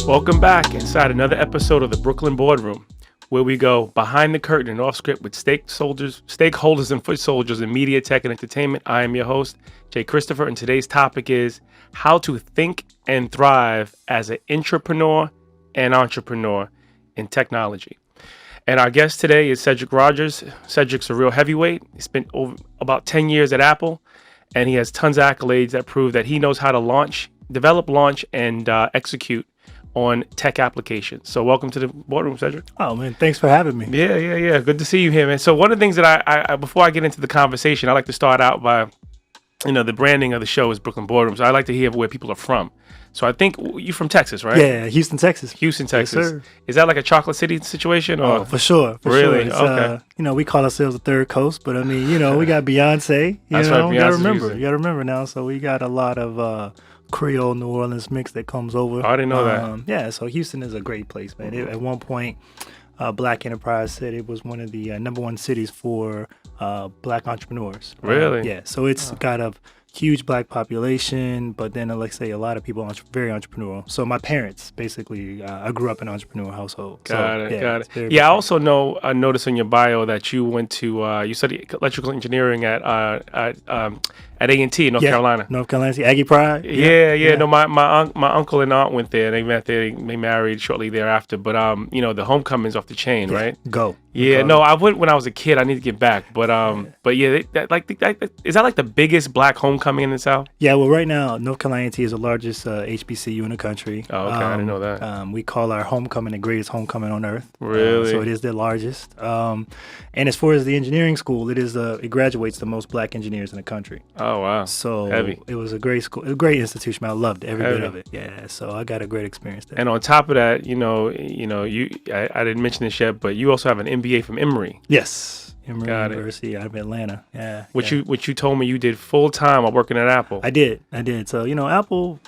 Welcome back inside another episode of the Brooklyn Boardroom, where we go behind the curtain and off script with stakeholders and foot soldiers in media, tech, and entertainment. I am your host, Jay Christopher, and today's topic is how to think and thrive as an intrapreneur and entrepreneur in technology. And our guest today is Cedric Rodgers. Cedric's a real heavyweight. He spent about 10 years at Apple, and he has tons of accolades that prove that he knows how to develop, launch, and execute on tech applications. So welcome to the boardroom, Cedric. Oh man, thanks for having me. Yeah. Good to see you here, man. So one of the things that I before I get into the conversation, I like to start out by, the branding of the show is Brooklyn Boardroom. So I like to hear where people are from. So I think you're from Texas, right? Yeah, Houston, Texas. Houston, Texas. Yes, sir. Is that like a Chocolate City situation? Or? Oh, for sure. Really? Sure. Okay. We call ourselves the third coast, but I mean, we got Beyonce. That's right, You gotta Beyonce's you gotta remember now. So we got a lot of Creole New Orleans mix that comes over. Oh, I didn't know that. Yeah, so Houston is a great place, man. At one point, Black Enterprise said it was one of the number one cities for Black entrepreneurs. Really? Yeah, so it's got a huge Black population, but then, like I say, a lot of people are very entrepreneurial. So my parents, basically, I grew up in an entrepreneurial household. Got it. Yeah, I also noticed in your bio that you went to, you studied electrical engineering at A&T in North Carolina. North Carolina, Aggie Pride. Yeah. No, my uncle and aunt went there. They met there. They married shortly thereafter. But the homecoming's off the chain, right? Go. Yeah. No, I went when I was a kid. I need to get back. But yeah, is that like the biggest Black homecoming in the South? Yeah. Well, right now, North Carolina A&T is the largest HBCU in the country. Oh, okay. I didn't know that. We call our homecoming the greatest homecoming on earth. Really? So it is the largest. And as far as the engineering school, it graduates the most Black engineers in the country. Oh, wow. So Heavy. It was a great school, a great institution. I loved every bit of it. Yeah, so I got a great experience there. And on top of that, I didn't mention this yet, but you also have an MBA from Emory. Yes, Emory Got University out of Atlanta. Yeah. Which you told me you did full time while working at Apple. I did. So Apple,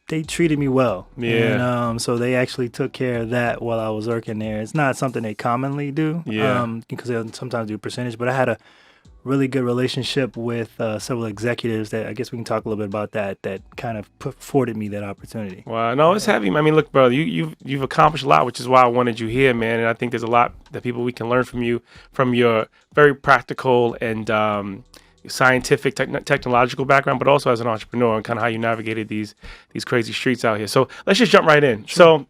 they treated me well. Yeah. And so they actually took care of that while I was working there. It's not something they commonly do. Yeah. Because they sometimes do percentage, but I had a really good relationship with several executives that I guess we can talk a little bit about that kind of afforded me that opportunity. Wow, no, it's heavy. I mean, look, bro, you've accomplished a lot, which is why I wanted you here, man. And I think there's a lot that we can learn from you, from your very practical and scientific, technological background, but also as an entrepreneur and kind of how you navigated these crazy streets out here. So let's just jump right in. Sure. So,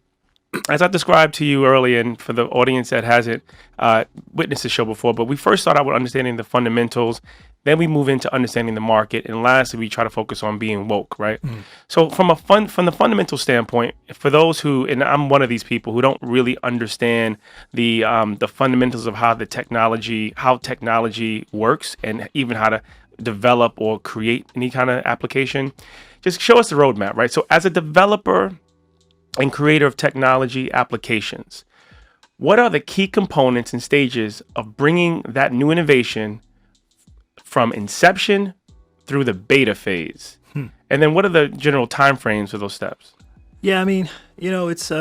as I described to you earlier, and for the audience that hasn't witnessed the show before, but we first start out with understanding the fundamentals, then we move into understanding the market, and lastly, we try to focus on being woke, right? Mm. So from the fundamental standpoint, for those who, and I'm one of these people who don't really understand the fundamentals of how technology works, and even how to develop or create any kind of application, just show us the roadmap, right? So as a developer and creator of technology applications, what are the key components and stages of bringing that new innovation from inception through the beta phase? And then what are the general timeframes for those steps? Yeah, I mean, it's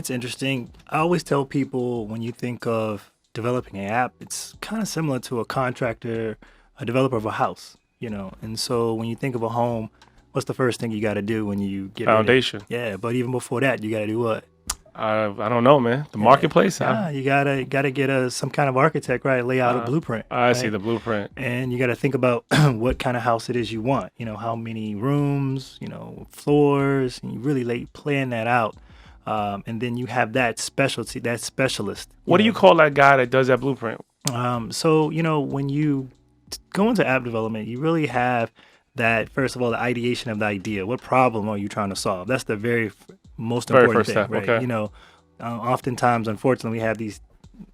interesting. I always tell people when you think of developing an app, it's kind of similar to a developer of a house, And so when you think of a home, what's the first thing you got to do when you get foundation? Yeah, but even before that, you got to do what? I don't know, man. The marketplace. You gotta get some kind of architect, right? Lay out a blueprint. I see the blueprint, and you got to think about what kind of house it is you want. How many rooms, floors, and you really plan that out. And then you have that specialist. What do you call that guy that does that blueprint? So when you go into app development, you really have that, first of all, the ideation of the idea. What problem are you trying to solve? That's the very most important first thing, step, right? Okay. Oftentimes, unfortunately, we have these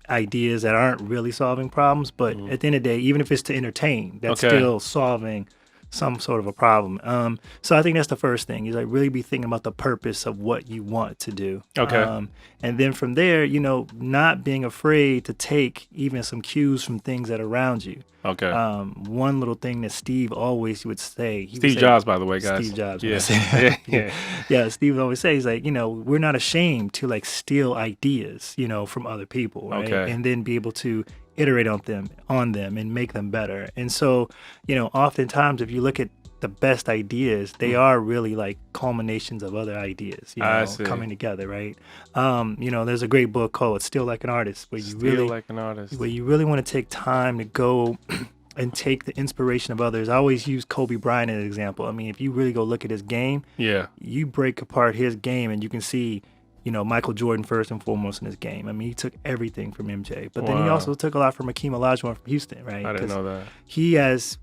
ideas that aren't really solving problems, but at the end of the day, even if it's to entertain, that's still solving some sort of a problem. So I think that's the first thing, is really be thinking about the purpose of what you want to do. Okay. And then from there, not being afraid to take even some cues from things that are around you. Okay. One little thing that Steve always would say. Steve Jobs, by the way, guys. Steve Jobs. Yeah. Yeah. Steve always says, we're not ashamed to steal ideas, from other people, right? Okay. And then be able to iterate on them and make them better. And so, oftentimes if you look at the best ideas, they are really like culminations of other ideas, coming together, right? There's a great book called Still Like an Artist, where you really want to take time to go and take the inspiration of others. I always use Kobe Bryant as an example. I mean, if you really go look at his game, you break apart his game and you can see, Michael Jordan first and foremost in his game. I mean, he took everything from MJ, but then he also took a lot from Hakeem Olajuwon from Houston, right? I didn't know that.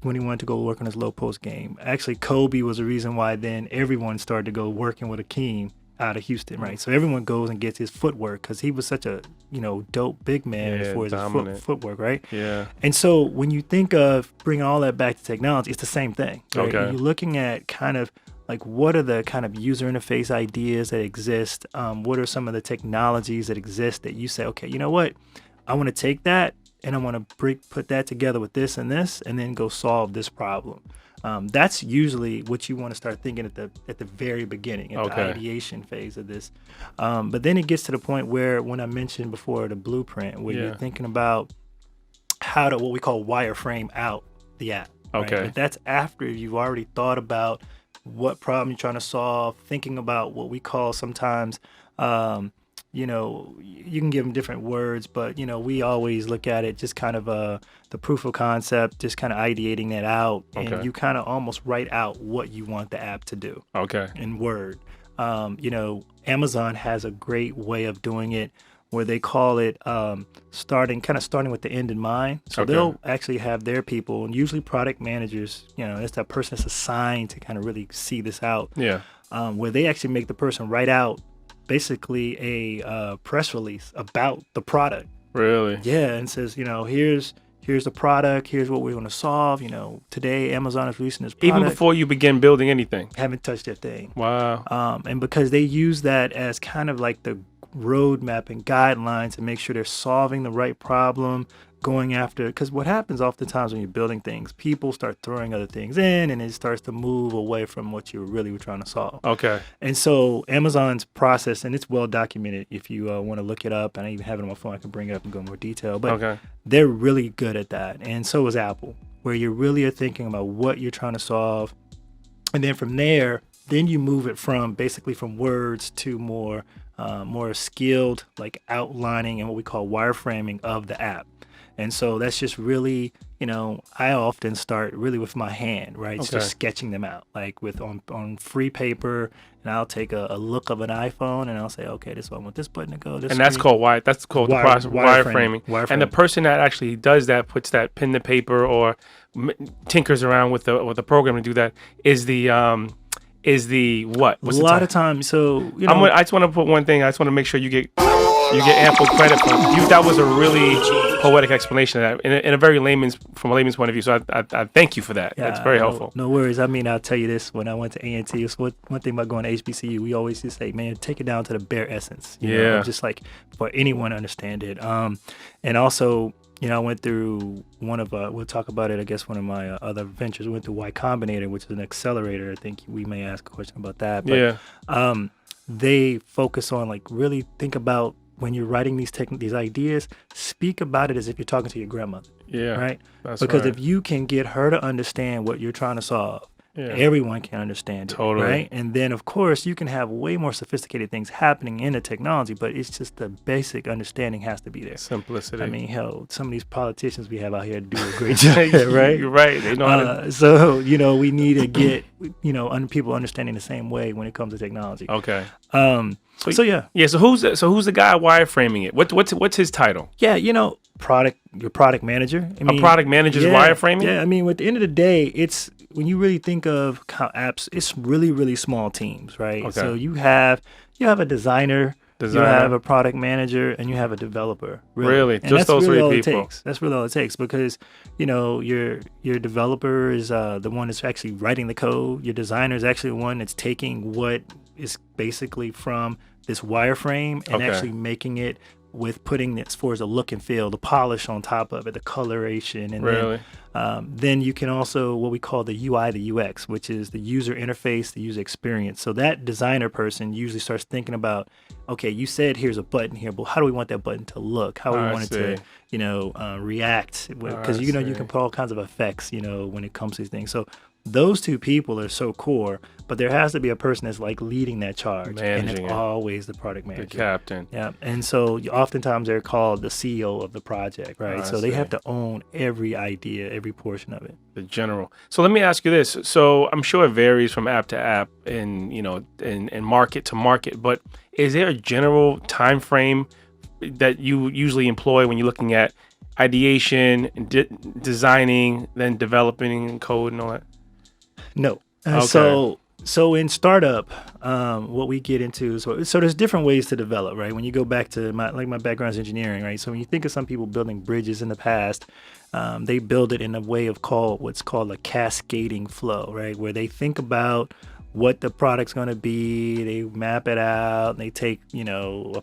When he wanted to go work on his low post game, actually Kobe was the reason why then everyone started to go working with Hakeem out of Houston, right? So everyone goes and gets his footwork because he was such a, dope big man as far as his footwork, right? Yeah. And so when you think of bringing all that back to technology, it's the same thing, right? Okay. You're looking at kind of like what are the kind of user interface ideas that exist? What are some of the technologies that exist that you say, okay, you know what? I want to take that and I want to put that together with this and then go solve this problem. That's usually what you want to start thinking at the very beginning, at the ideation phase of this. But then it gets to the point where, when I mentioned before the blueprint, where you're thinking about how to what we call wireframe out the app. Right? Okay. But that's after you've already thought about what problem you're trying to solve, thinking about what we call sometimes, you can give them different words, but, we always look at it just kind of the proof of concept, just kind of ideating that out. Okay. And you kind of almost write out what you want the app to do in Word. Amazon has a great way of doing it where they call it starting with the end in mind. So they'll actually have their people, and usually product managers, it's that person that's assigned to kind of really see this out. Yeah. Where they actually make the person write out basically a press release about the product. Really? Yeah, and says, here's the product, here's what we're going to solve. Today Amazon is releasing this product. Even before you begin building anything? Haven't touched their thing. Wow. And because they use that as kind of like the roadmap and guidelines to make sure they're solving the right problem, going after, because what happens oftentimes when you're building things, people start throwing other things in and it starts to move away from what you really were trying to solve. Okay. And so Amazon's process, and it's well documented if you want to look it up, and I even have it on my phone, I can bring it up and go in more detail, but they're really good at that. And so is Apple, where you really are thinking about what you're trying to solve. And then from there, then you move it from basically from words to more skilled, like outlining and what we call wireframing of the app. And so that's just really, I often start really with my hand, right? So just sketching them out, like on free paper, and I'll take a look of an iPhone and I'll say, okay, this one, I want this button to go. This and that's called the process wireframing. And the person that actually does that, puts that pen to paper or tinkers around with the program to do that, is the what? What's a lot of times. So I just want to put one thing. I just want to make sure you get ample credit for you. That was a really poetic explanation of that in a very from a layman's point of view. So I thank you for that. Yeah, that's very helpful. No worries. I mean, I'll tell you this. When I went to A&T, it's one thing about going to HBCU. We always just say, man, take it down to the bare essence. You know, just like for anyone to understand it. And also, I went through we'll talk about it, I guess, one of my other ventures. We went through Y Combinator, which is an accelerator. I think we may ask a question about that. But, they focus on really think about when you're writing these ideas, speak about it as if you're talking to your grandmother. Yeah. Right? Because if you can get her to understand what you're trying to solve, everyone can understand it. Totally. Right? And then, of course, you can have way more sophisticated things happening in the technology, but it's just the basic understanding has to be there. Simplicity. I mean, hell, some of these politicians we have out here do a great job, right? You're right. They know how to... So, we need to get, people understanding the same way when it comes to technology. Okay. So yeah. So who's the guy wireframing it? What's his title? Yeah, your product manager. I mean, a product manager's wireframing? Yeah, I mean, at the end of the day, it's when you really think of how apps, it's really, really small teams, right? Okay. So you have a designer, you have a product manager, and you have a developer. Really? And Just those three people? That's really all it takes because, your developer is the one that's actually writing the code. Your designer is actually the one that's taking what is basically from this wireframe and actually making it with putting it as far as the look and feel, the polish on top of it, the coloration, and then you can also what we call the UI, the UX, which is the user interface, the user experience. So that designer person usually starts thinking about, okay, you said here's a button here, but how do we want that button to look? How do we want it to, react? Because you can put all kinds of effects, when it comes to these things. So those two people are so core, but there has to be a person that's like leading that charge, and it's always the product manager, the captain. Yeah, and so oftentimes they're called the CEO of the project, right? So they have to own every idea, every portion of it. The general. So let me ask you this. So I'm sure it varies from app to app, and and market to market. But is there a general time frame that you usually employ when you're looking at ideation, designing, then developing code and all that? No. So in startup, what we get into is so there's different ways to develop, right? When you go back to my background is engineering, right? So when you think of some people building bridges in the past, they build it in a way of what's called a cascading flow, right? Where they think about what the product's going to be, they map it out, and they take,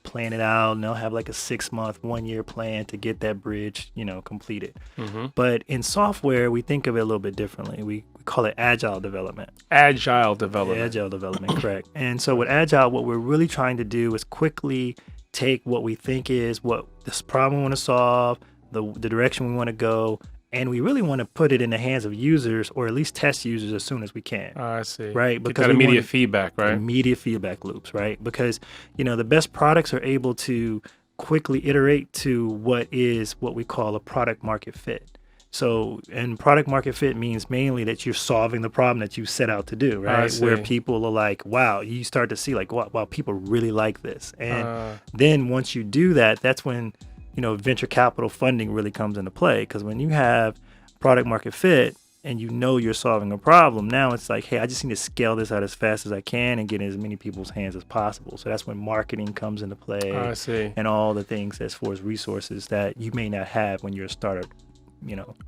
plan it out, and they'll have like a 6-month, 1-year plan to get that bridge, completed. Mm-hmm. But in software, we think of it a little bit differently. We call it agile development. Agile development. Agile development, correct. And so with agile, what we're really trying to do is quickly take what we think is what this problem we want to solve, the direction we want to go, and we really want to put it in the hands of users, or at least test users as soon as we can. I see. Right? Because that immediate feedback, right? Immediate feedback loops, right? Because, the best products are able to quickly iterate to what we call a product market fit. So, and product market fit means mainly that you're solving the problem that you set out to do, right? Where people are like, wow, you start to see like, wow, people really like this. And then once you do that, that's when venture capital funding really comes into play, because when you have product market fit and you're solving a problem, now it's like, hey, I just need to scale this out as fast as I can and get in as many people's hands as possible. So that's when marketing comes into play. I see. And all the things as far as resources that you may not have when you're a startup.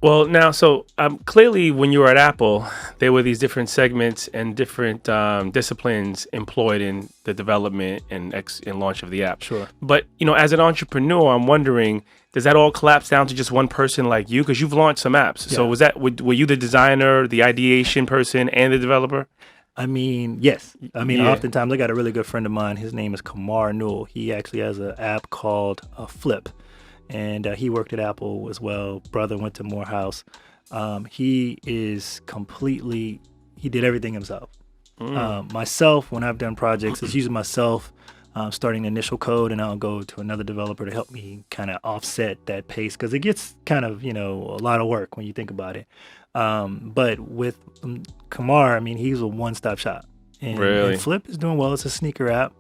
Well, now, so clearly when you were at Apple, there were these different segments and different disciplines employed in the development and launch of the app. Sure. But, as an entrepreneur, I'm wondering, does that all collapse down to just one person like you? Because you've launched some apps. Yeah. So were you the designer, the ideation person, and the developer? I mean, yes. Oftentimes I got a really good friend of mine. His name is Kamar Newell. He actually has an app called Flip. And he worked at Apple as well. Brother went to Morehouse. He did everything himself. Myself, when I've done projects, it's usually myself starting the initial code, and I'll go to another developer to help me kind of offset that pace, because it gets kind of, a lot of work when you think about it. But with Kamar, he's a one-stop shop. And Flip is doing well. It's a sneaker app.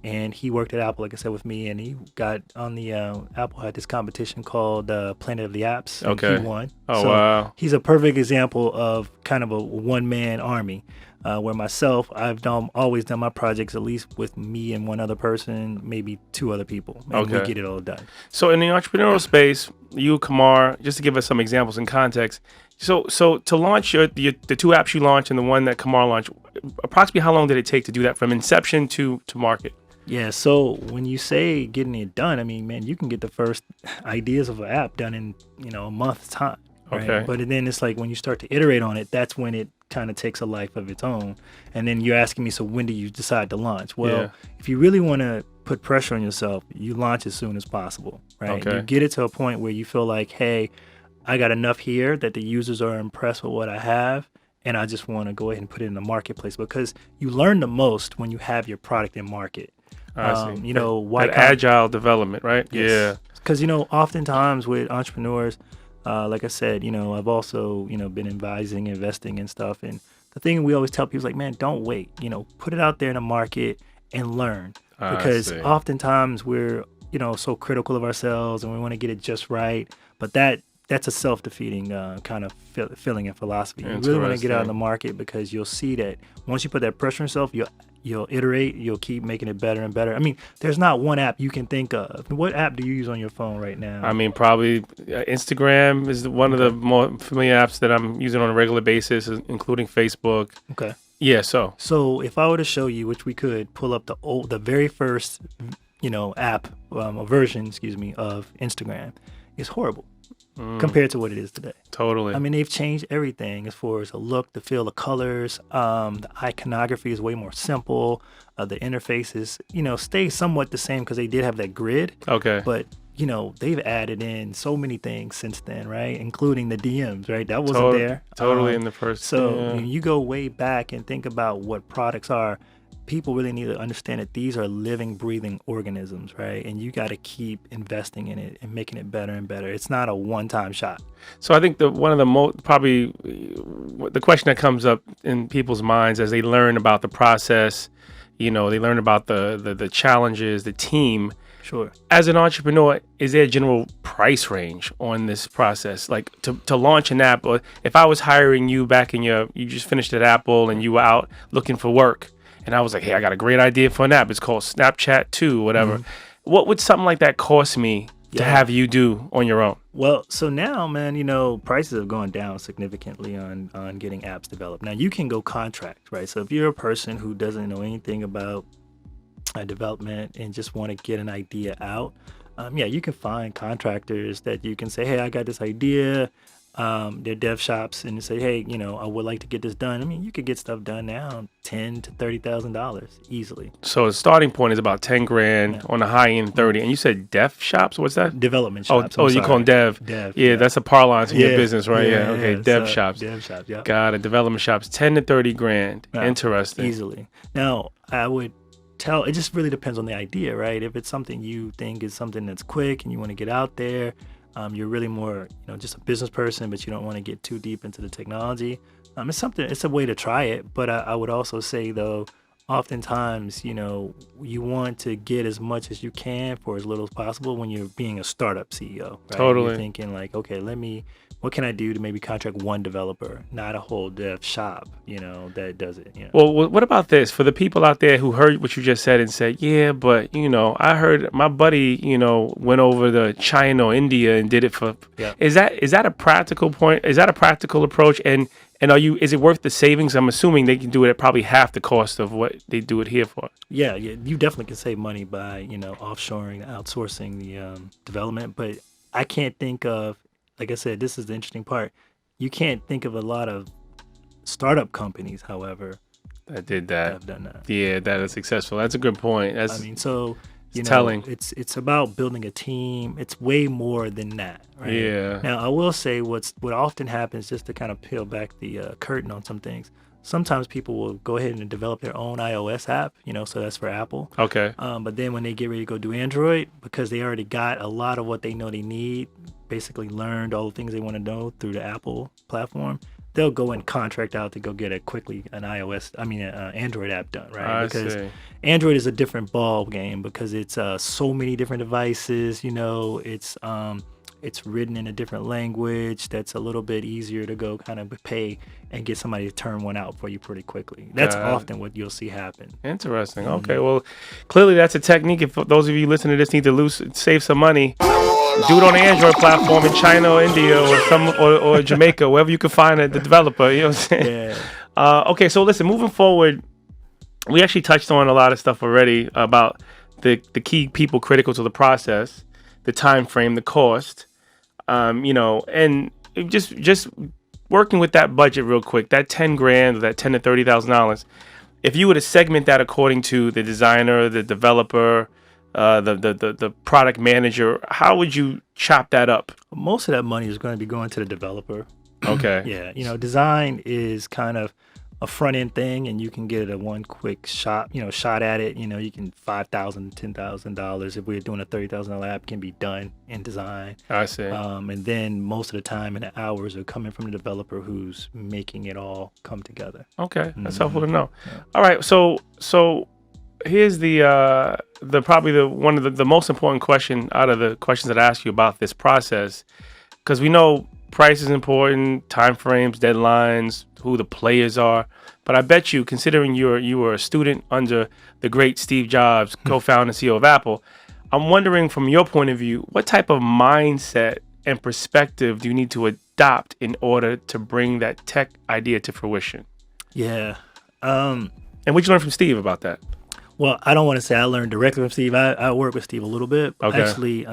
And he worked at Apple, like I said, with me, and he got on the Apple had this competition called Planet of the Apps. Okay. He won. Oh, wow. He's a perfect example of kind of a one-man army, where myself, I've always done my projects at least with me and one other person, maybe 2 other people, and we get it all done. So in the entrepreneurial space, you, Kamar, just to give us some examples and context, so to launch the 2 apps you launched and the one that Kamar launched, approximately how long did it take to do that from inception to market? Yeah, so when you say getting it done, you can get the first ideas of an app done in, a month's time. Right? Okay. But then it's like when you start to iterate on it, that's when it kind of takes a life of its own. And then you're asking me, so when do you decide to launch? Well, if you really want to put pressure on yourself, you launch as soon as possible, right? Okay. You get it to a point where you feel like, hey, I got enough here that the users are impressed with what I have, and I just want to go ahead and put it in the marketplace, because you learn the most when you have your product in market. I see. That agile development, right? Yes. Yeah. Because, oftentimes with entrepreneurs, like I said, I've also, been advising, investing and stuff. And the thing we always tell people is like, man, don't wait, put it out there in the market and learn. Because oftentimes we're, so critical of ourselves and we want to get it just right. But that's a self-defeating kind of feeling and philosophy. You really want to get out in the market, because you'll see that once you put that pressure on yourself, you'll iterate, you'll keep making it better and better. There's not one app you can think of. What app do you use on your phone right now? Probably Instagram is one of the more familiar apps that I'm using on a regular basis, including Facebook. Okay. Yeah, so if I were to show you, which we could pull up the very first, app, version, of Instagram, it's horrible. Compared to what it is today. Totally. They've changed everything as far as the look, the feel, the colors. The iconography is way more simple. The interfaces, stay somewhat the same because they did have that grid. Okay. But they've added in so many things since then, right? Including the DMs, right? That wasn't Tot- there. Totally in the first. So Yeah. when you go way back and think about what products are, people really need to understand that these are living, breathing organisms, right? And you got to keep investing in it and making it better and better. It's not a one-time shot. So I think one of the probably the question that comes up in people's minds as they learn about the process, they learn about the challenges, the team. Sure. As an entrepreneur, is there a general price range on this process? Like to launch an app, or if I was hiring you back you just finished at Apple and you were out looking for work, and I was like, hey, I got a great idea for an app. It's called Snapchat 2, whatever. What would something like that cost me to have you do on your own? Well, so now, man, prices have gone down significantly on getting apps developed. Now, you can go contract, right? So if you're a person who doesn't know anything about development and just want to get an idea out, you can find contractors that you can say, hey, I got this idea. They're dev shops, and say, hey, I would like to get this done. I mean, you could get stuff done now, $10,000 to $30,000 easily. So the starting point is about 10 grand on the high end, 30. And you said dev shops? What's that? Development shops. You call them dev. Yeah, that's a parlance in your business, right? Yeah. Okay. Dev shops. Dev shops. Yeah. Got it. Development shops, 10 to 30 grand. Interesting. Easily. Now, I would tell, it just really depends on the idea, right? If it's something you think is something that's quick and you want to get out there, you're really more, just a business person, but you don't want to get too deep into the technology. It's a way to try it. But I would also say, though, oftentimes, you want to get as much as you can for as little as possible when you're being a startup CEO, right? Totally. You're thinking like, okay, what can I do to maybe contract one developer, not a whole dev shop, that does it. Well, what about this? For the people out there who heard what you just said and said, yeah, but, I heard my buddy, went over to China or India and did it for. Yeah. Is that a practical point? Is that a practical approach? And is it worth the savings? I'm assuming they can do it at probably half the cost of what they do it here for. Yeah, you definitely can save money by, offshoring, outsourcing the development. But I can't think of, like I said, this is the interesting part. You can't think of a lot of startup companies, however, that did that. Have done that. Yeah, that is successful. That's a good point. Telling. It's about building a team. It's way more than that, right? Yeah. Now, I will say what often happens, just to kind of peel back the curtain on some things. Sometimes people will go ahead and develop their own iOS app, so that's for Apple. Okay. But then when they get ready to go do Android, because they already got a lot of what they know they need, basically learned all the things they want to know through the Apple platform, they'll go and contract out to go get an Android app done, right? Because Android is a different ball game because it's so many different devices. It's written in a different language that's a little bit easier to go kind of pay and get somebody to turn one out for you pretty quickly. That's often what you'll see happen. Interesting. Okay, well, clearly that's a technique. If those of you listening to this need to save some money, do it on the Android platform in China or India or Jamaica, wherever you can find the developer. You know what I'm saying? Yeah. Okay, so listen, moving forward, we actually touched on a lot of stuff already about the key people critical to the process, the time frame, the cost, and just working with that budget real quick, that 10 grand or that $10,000 to $30,000. If you were to segment that according to the designer, the developer, the product manager, how would you chop that up? Most of that money is going to be going to the developer. Okay. Yeah, design is kind of a front end thing, and you can get it a one quick shot at it. You can $5,000, $10,000. If we're doing a $30,000 app, can be done in design. I see. And then most of the time and the hours are coming from the developer who's making it all come together. Okay, that's helpful to know. Yeah. All right, so here's probably one of the most important question out of the questions that I ask you about this process, because we know price is important, time frames, deadlines, who the players are. But I bet you, considering you were a student under the great Steve Jobs, co-founder and CEO of Apple, I'm wondering from your point of view, what type of mindset and perspective do you need to adopt in order to bring that tech idea to fruition? Yeah. And what'd you learn from Steve about that? Well, I don't want to say I learned directly from Steve. I worked with Steve a little bit. Okay. Actually,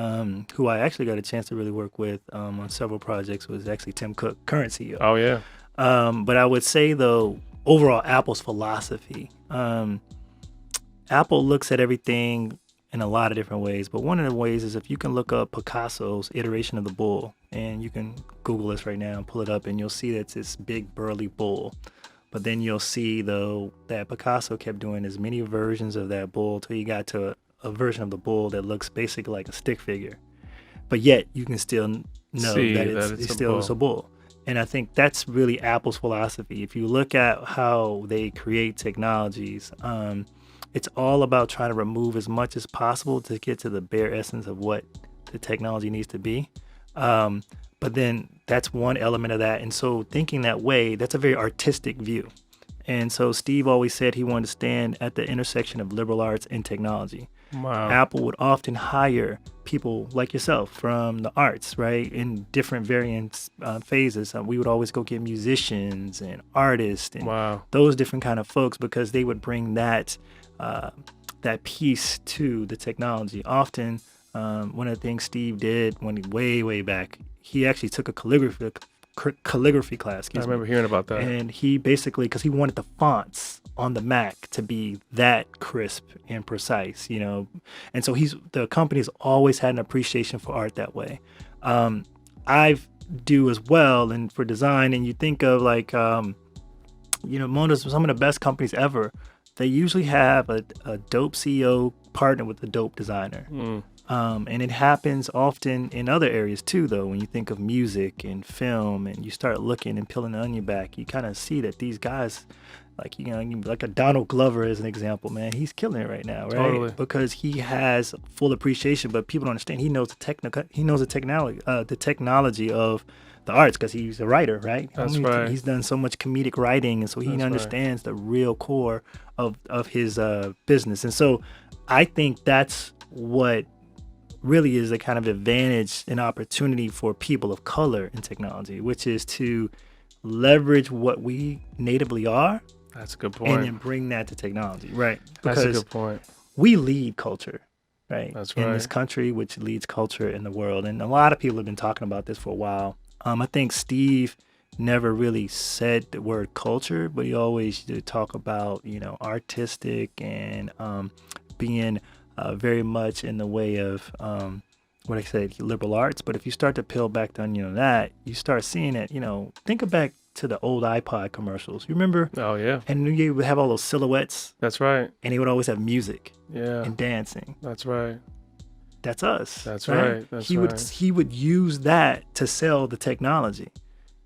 who I actually got a chance to really work with on several projects was actually Tim Cook, current CEO. Oh, yeah. But I would say, though, overall, Apple's philosophy. Apple looks at everything in a lot of different ways. But one of the ways is if you can look up Picasso's iteration of the bull, and you can Google this right now and pull it up, and you'll see that's this big burly bull. But then you'll see, though, that Picasso kept doing as many versions of that bull till you got to a version of the bull that looks basically like a stick figure. But yet you can still know that it's still a bull. And I think that's really Apple's philosophy. If you look at how they create technologies, it's all about trying to remove as much as possible to get to the bare essence of what the technology needs to be. But then that's one element of that. And so thinking that way, that's a very artistic view. And so Steve always said he wanted to stand at the intersection of liberal arts and technology. Wow. Apple would often hire people like yourself from the arts, right, in different variant phases. We would always go get musicians and artists and those different kind of folks because they would bring that piece to the technology. Often, one of the things Steve did way back, he actually took a calligraphy class. I remember hearing about that. And he basically, because he wanted the fonts on the Mac to be that crisp and precise, and so the company's always had an appreciation for art that way. I do as well, and for design, and you think of like, some of the best companies ever, they usually have a dope CEO partner with a dope designer. And it happens often in other areas too, though. When you think of music and film and you start looking and peeling the onion back, you kind of see that these guys, like a Donald Glover as an example, man, he's killing it right now, right? Totally. Because he has full appreciation, but people don't understand. He knows the technology of the arts because he's a writer, right? That's right. He's done so much comedic writing, and so he understands the real core of his business. And so I think that's what really is a kind of advantage and opportunity for people of color in technology, which is to leverage what we natively are. That's a good point. And then bring that to technology, right? That's a good point. We lead culture, right? That's right. In this country, which leads culture in the world. And a lot of people have been talking about this for a while. I think Steve never really said the word culture, but he always did talk about, artistic and being very much in the way of what I said, liberal arts. But if you start to peel back the onion on that, you start seeing it, think back to the old iPod commercials. You remember? Oh, yeah. And you would have all those silhouettes. That's right. And he would always have music. Yeah. And dancing. That's right. That's us. That's right. He would use that to sell the technology.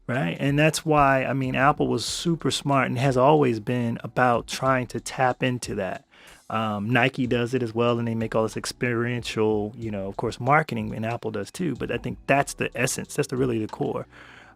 Right. And that's why, Apple was super smart and has always been about trying to tap into that. Nike does it as well, and they make all this experiential, of course, marketing, and Apple does too. But I think that's the essence. That's really the core.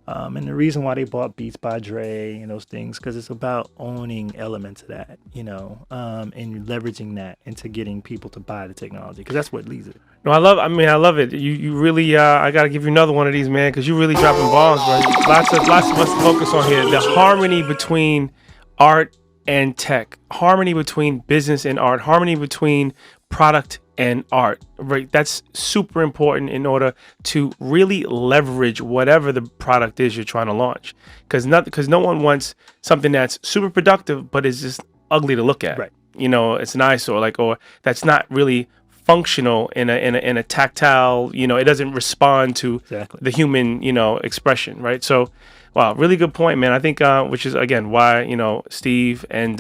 And the reason why they bought Beats by Dre and those things, because it's about owning elements of that, and leveraging that into getting people to buy the technology, because that's what leads it. No, I love it. You really, I got to give you another one of these, man, because you're really dropping bombs, right? Lots of us to focus on here. The harmony between art and tech, harmony between business and art, harmony between product and art, right? That's super important in order to really leverage whatever the product is you're trying to launch. Because no one wants something that's super productive, but is just ugly to look at. Right. It's an eyesore, or that's not really functional in a tactile, it doesn't respond to the human, expression, right? So, wow, really good point, man. I think, which is again why Steve and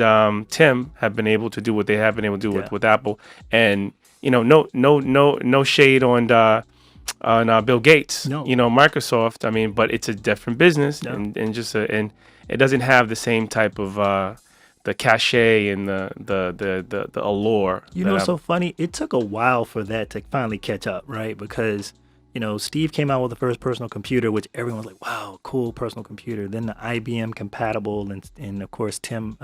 Tim have been able to do what they have been able to do with Apple, and no shade on Bill Gates, Microsoft. But it's a different business, and it doesn't have the same type of the cachet and the allure. It's so funny. It took a while for that to finally catch up, right? Because Steve came out with the first personal computer, which everyone was like, wow, cool personal computer. Then the IBM compatible, and of course Bill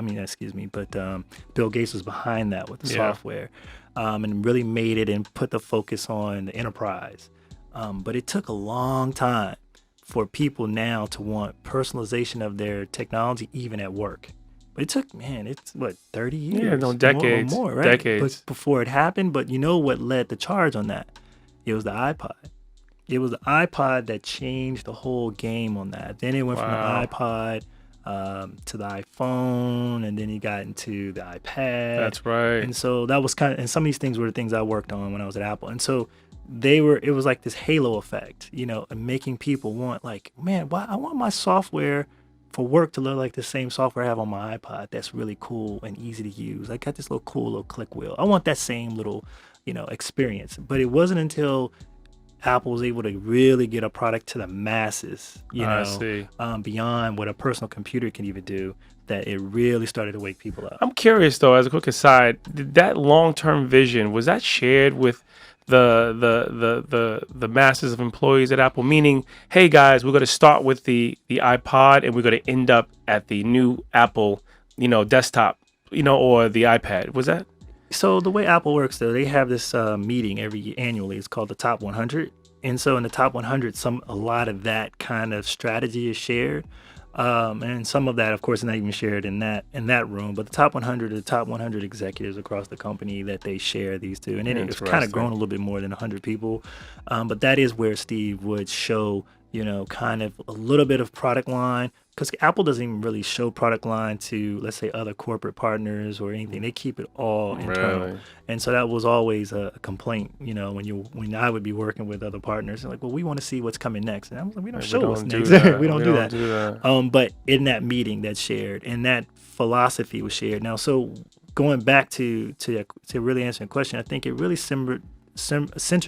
Gates was behind that with the software, and really made it and put the focus on the enterprise. But it took a long time for people now to want personalization of their technology, even at work. But it took, 30 years? Yeah, no, decades. More, right? Decades. Before it happened. But you know what led the charge on that? It was the iPod. It was the iPod that changed the whole game on that. Then it went from the iPod to the iPhone, and then he got into the iPad. That's right. And so that was and some of these things were the things I worked on when I was at Apple. And so it was like this halo effect, and making people want, like, man, why I want my software for work to look like the same software I have on my iPod that's really cool and easy to use. I got this cool little click wheel. I want that same little, experience. But it wasn't until Apple was able to really get a product to the masses, beyond what a personal computer can even do, that it really started to wake people up. I'm curious though, as a quick aside, did that long-term vision, was that shared with the masses of employees at Apple? Meaning, hey guys, we're going to start with the iPod and we're going to end up at the new Apple, desktop, or the iPad. Was that? So the way Apple works, though, they have this meeting annually. It's called the Top 100, and so in the Top 100, a lot of that kind of strategy is shared, and some of that, of course, is not even shared in that room. But the Top 100 are the top 100 executives across the company that they share these to, and it's kind of grown a little bit more than 100 people. But that is where Steve would show, kind of a little bit of product line. Because Apple doesn't even really show product line to, let's say, other corporate partners or anything. They keep it all internal. Really? And so that was always a complaint, when I would be working with other partners. They're like, well, we want to see what's coming next. And I was like, we don't show what's next. We don't do that. But in that meeting, that's shared. And that philosophy was shared. Now, so going back to really answering the question, I think it really centered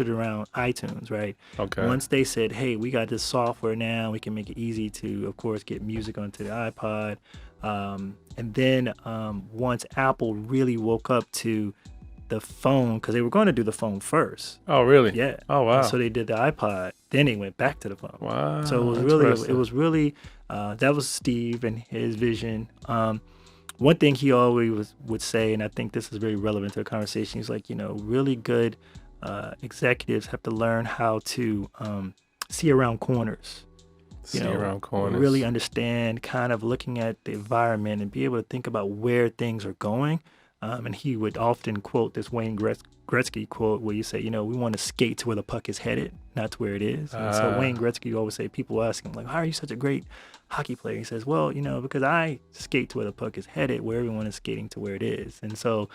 around iTunes, right? Okay. Once they said, hey, we got this software now, we can make it easy to, of course, get music onto the iPod. And then once Apple really woke up to the phone, because they were going to do the phone first. Oh, really? Yeah. Oh, wow. And so they did the iPod, then they went back to the phone. Wow. So it was really, that was Steve and his vision. One thing he always would say, and I think this is very relevant to the conversation, he's like, really good executives have to learn how to see around corners. Really understand, kind of looking at the environment and be able to think about where things are going. And he would often quote this Wayne Gretzky quote where you say, we want to skate to where the puck is headed, not to where it is. And so Wayne Gretzky always say, people ask him, like, how are you such a great hockey player? He says, well, because I skate to where the puck is headed, where everyone is skating to where it is. And so,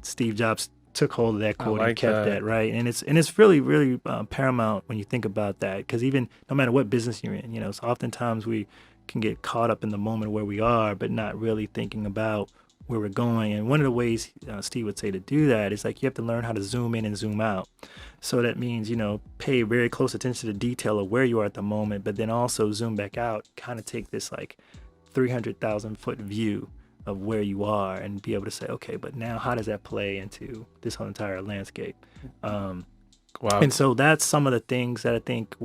Steve Jobs took hold of that quote and kept that, right? And it's really, really paramount when you think about that, because even no matter what business you're in, so oftentimes we can get caught up in the moment where we are, but not really thinking about where we're going. And one of the ways Steve would say to do that is like you have to learn how to zoom in and zoom out. So that means, pay very close attention to the detail of where you are at the moment, but then also zoom back out, kind of take this like 300,000 foot view of where you are and be able to say, okay, but now how does that play into this whole entire landscape? Wow. And so that's some of the things that I think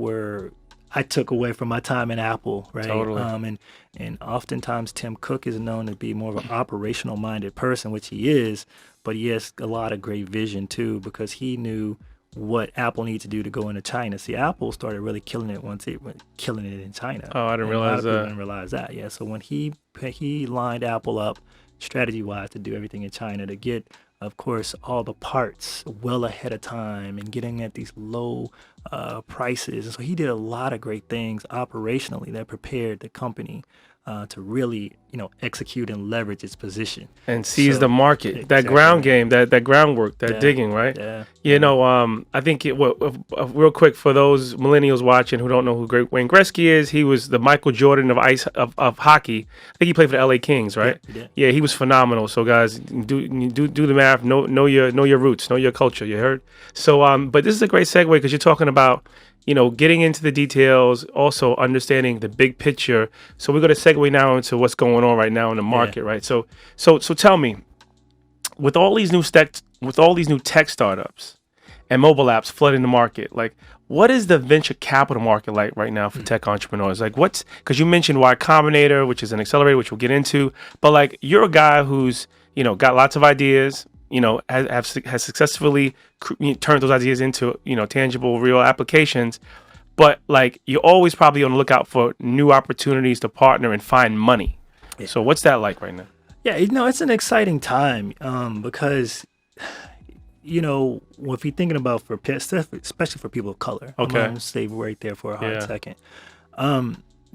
I took away from my time at Apple, right? Totally. And oftentimes Tim Cook is known to be more of an operational minded person, which he is, but he has a lot of great vision too, because he knew what Apple needed to do to go into China. See, Apple started really killing it once it went killing it in China. Oh, I didn't realize that. A lot of people didn't realize that. Yeah. So when he lined Apple up strategy-wise to do everything in China, to get, of course, all the parts well ahead of time and getting at these low prices. And so he did a lot of great things operationally that prepared the company to really, execute and leverage its position and seize the market. Exactly. That ground game, that groundwork, that digging, right? Yeah. I think real quick for those millennials watching who don't know who Wayne Gretzky is, he was the Michael Jordan of hockey. I think he played for the LA Kings, right? Yeah, he was phenomenal. So guys, do the math. Know your roots, know your culture. You heard? So but this is a great segue because you're talking about, getting into the details, also understanding the big picture. So we're going to segue now into what's going on right now in the market, right? So tell me, with all these new tech startups and mobile apps flooding the market, like what is the venture capital market like right now for tech entrepreneurs? Like because you mentioned Y Combinator, which is an accelerator, which we'll get into, but like you're a guy who's, got lots of ideas, has successfully turned those ideas into, tangible, real applications. But like you're always probably on the lookout for new opportunities to partner and find money. Yeah. So what's that like right now? Yeah, it's an exciting time because, if you're thinking about especially for people of color, okay, I'm going to stay right there for a hot second.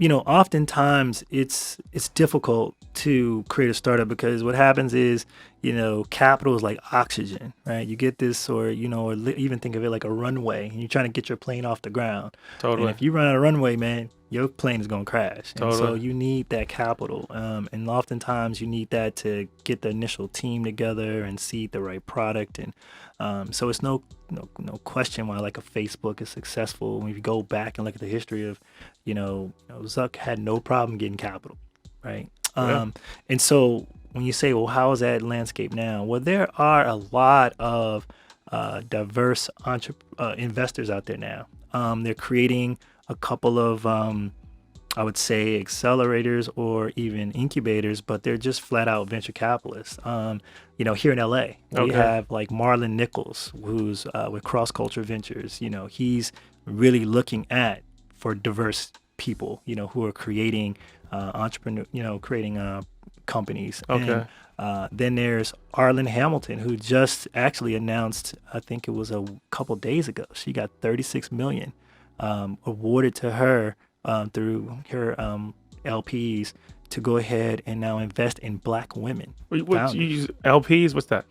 oftentimes it's difficult to create a startup because what happens is, capital is like oxygen, right? You get this, or even think of it like a runway, and you're trying to get your plane off the ground. Totally. And if you run out of runway, man, your plane is going to crash. And so Totally. you need that capital. And oftentimes you need that to get the initial team together and seed the right product. And so it's no question why like a Facebook is successful. When you go back and look at the history of, Zuck had no problem getting capital, right? Yeah. And so when you say, well, how is that landscape now? Well, there are a lot of diverse investors out there now. They're creating a couple of, I would say, accelerators or even incubators, but they're just flat out venture capitalists. Here in LA, we have like Marlon Nichols, who's with Cross Culture Ventures. He's really looking for diverse people, who are creating creating companies. Okay. And then there's Arlen Hamilton, who just actually announced, I think it was a couple days ago, she got $36 million awarded to her through her LPs to go ahead and now invest in Black women. What you use LPs? What's that?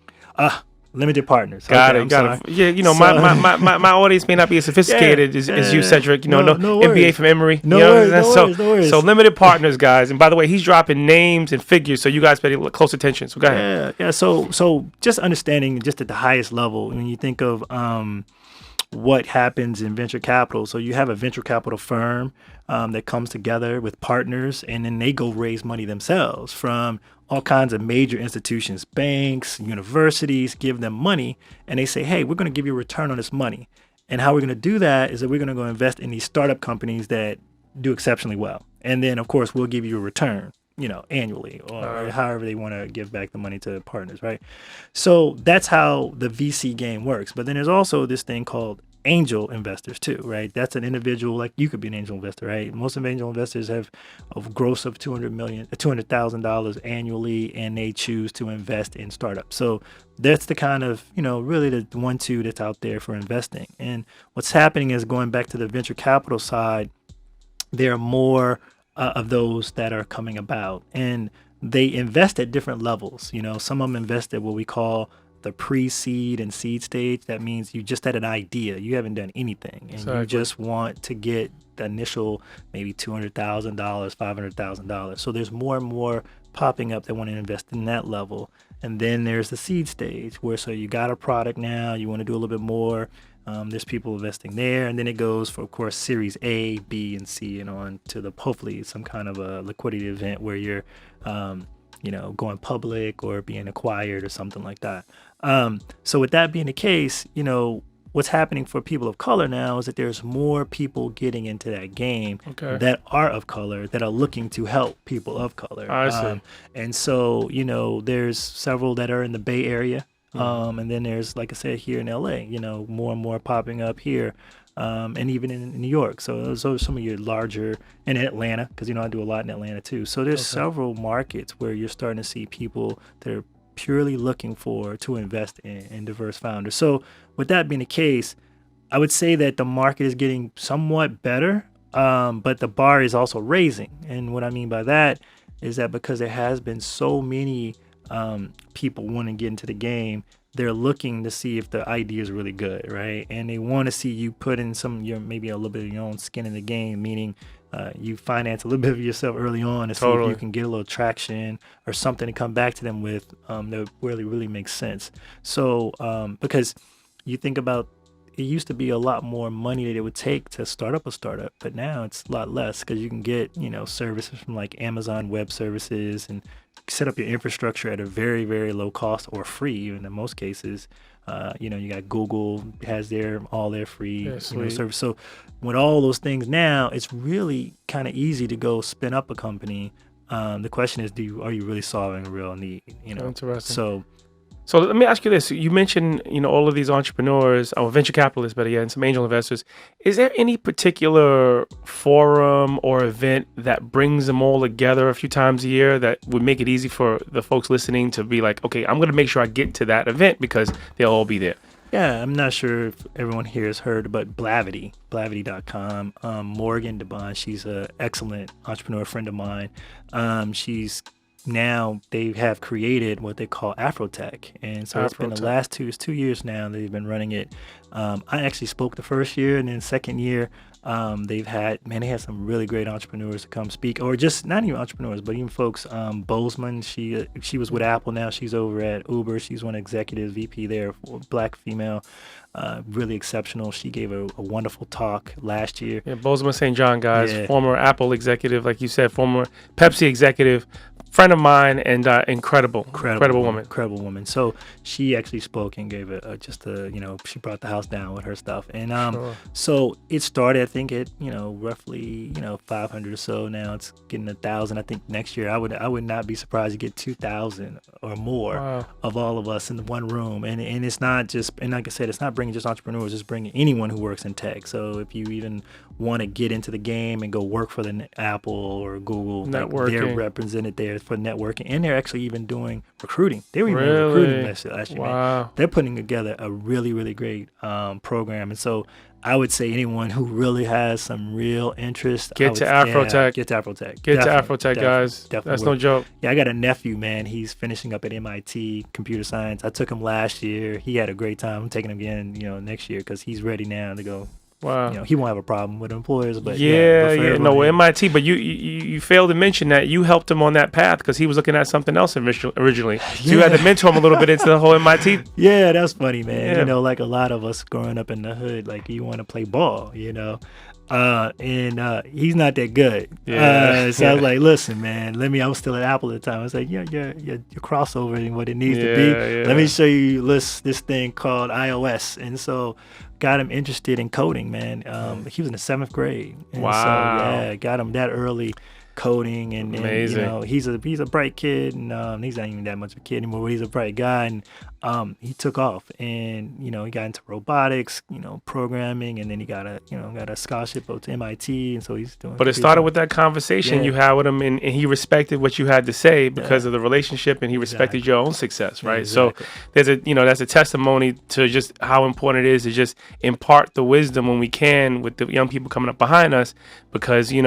Limited partners. Got Okay, it. Got it. Yeah, my audience may not be as sophisticated as you, Cedric. No MBA from Emory. No worries. So limited partners, guys. And by the way, he's dropping names and figures, so you guys pay close attention. So go ahead. Yeah. So just understanding just at the highest level, when you think of what happens in venture capital. So you have a venture capital firm that comes together with partners, and then they go raise money themselves from all kinds of major institutions, banks, universities, give them money, and they say, hey, we're going to give you a return on this money. And how we're going to do that is that we're going to go invest in these startup companies that do exceptionally well. And then, of course, we'll give you a return, annually, or however they want to give back the money to partners, right? So that's how the VC game works. But then there's also this thing called angel investors too, right? That's an individual, like you could be an angel investor, right? Most of angel investors have a gross of $200,000 annually, and they choose to invest in startups. So that's the kind of, really the 1-2 that's out there for investing. And what's happening is, going back to the venture capital side, there are more of those that are coming about, and they invest at different levels. Some of them invest at what we call the pre-seed and seed stage. That means you just had an idea, you haven't done anything, and you just want to get the initial maybe $200,000, $500,000. So there's more and more popping up that want to invest in that level. And then there's the seed stage, where so you got a product now, you want to do a little bit more. There's people investing there, and then it goes for, of course, Series A, B, and C, and on to the hopefully some kind of a liquidity event where you're, going public or being acquired or something like that. So with that being the case, what's happening for people of color now is that there's more people getting into that game that are of color, that are looking to help people of color. I see. And so, there's several that are in the Bay Area. And then there's, like I said, here in LA, more and more popping up here, and even in New York. So those are some of your larger, and in Atlanta, because, I do a lot in Atlanta too. So there's several markets where you're starting to see people that are purely looking to invest in diverse founders. So with that being the case, I would say that the market is getting somewhat better, but the bar is also raising. And what I mean by that is that because there has been so many people wanting to get into the game, they're looking to see if the idea is really good, right? And they want to see you put in maybe a little bit of your own skin in the game, meaning you finance a little bit of yourself early on to see if you can get a little traction or something to come back to them with that really makes sense. So because you think about, it used to be a lot more money that it would take to start up a startup, but now it's a lot less, because you can get, services from like Amazon Web Services and set up your infrastructure at a very, very low cost, or free even in most cases. You got Google has all their free service. So with all those things now, it's really kind of easy to go spin up a company. The question is, are you really solving a real need? Interesting. So let me ask you this. You mentioned, all of these entrepreneurs, or venture capitalists, better yet, and some angel investors. Is there any particular forum or event that brings them all together a few times a year that would make it easy for the folks listening to be like, okay, I'm going to make sure I get to that event because they'll all be there? Yeah, I'm not sure if everyone here has heard, but Blavity.com. Morgan DeBond, she's an excellent entrepreneur friend of mine. She's now they have created what they call Afrotech, and so it's been the last 2 years now they've been running it. I actually spoke the first year, and then the second year they had some really great entrepreneurs to come speak, or just not even entrepreneurs, but even folks. Bozeman, she was with Apple now. She's over at Uber. She's one executive VP there, black female, really exceptional. She gave a wonderful talk last year. Yeah, Bozeman St. John, guys, former Apple executive, like you said, former Pepsi executive. Friend of mine, and incredible woman. So she actually spoke and gave she brought the house down with her stuff. And so it started, I think, at roughly 500 or so. Now it's getting 1,000. I think next year I would not be surprised to get 2,000 or more of all of us in one room. And it's not just, and like I said, it's not bringing just entrepreneurs, it's bringing anyone who works in tech. So if you even want to get into the game and go work for the Apple or Google, they're represented there for networking, and they're actually even doing recruiting. They were even recruiting last year. Man. They're putting together a really, really great program. And so I would say anyone who really has some real interest, get to Afrotech. Get to Afrotech. Get to Afrotech, guys. That's no joke. Yeah, I got a nephew, man. He's finishing up at MIT, computer science. I took him last year. He had a great time. I'm taking him again, next year because he's ready now to go. Wow. He won't have a problem with employers, but MIT. But you failed to mention that you helped him on that path because he was looking at something else originally. So you had to mentor him a little bit into the whole MIT. Yeah, that's funny, man. Yeah. Like a lot of us growing up in the hood, like you want to play ball, and he's not that good. So I was like, listen, man, I was still at Apple at the time. I was like, your crossover and what it needs to be. Yeah. Let me show you this thing called iOS. And so got him interested in coding, man. He was in the 7th grade. And so, got him that early coding, and he's a bright kid, and he's not even that much of a kid anymore, but he's a bright guy, and he took off, and he got into robotics, programming, and then he got a scholarship to MIT, and so he's doing. But it started with that conversation you had with him, and he respected what you had to say because of the relationship, and he respected your own success, right? Exactly. So there's that's a testimony to just how important it is to just impart the wisdom when we can with the young people coming up behind us, because they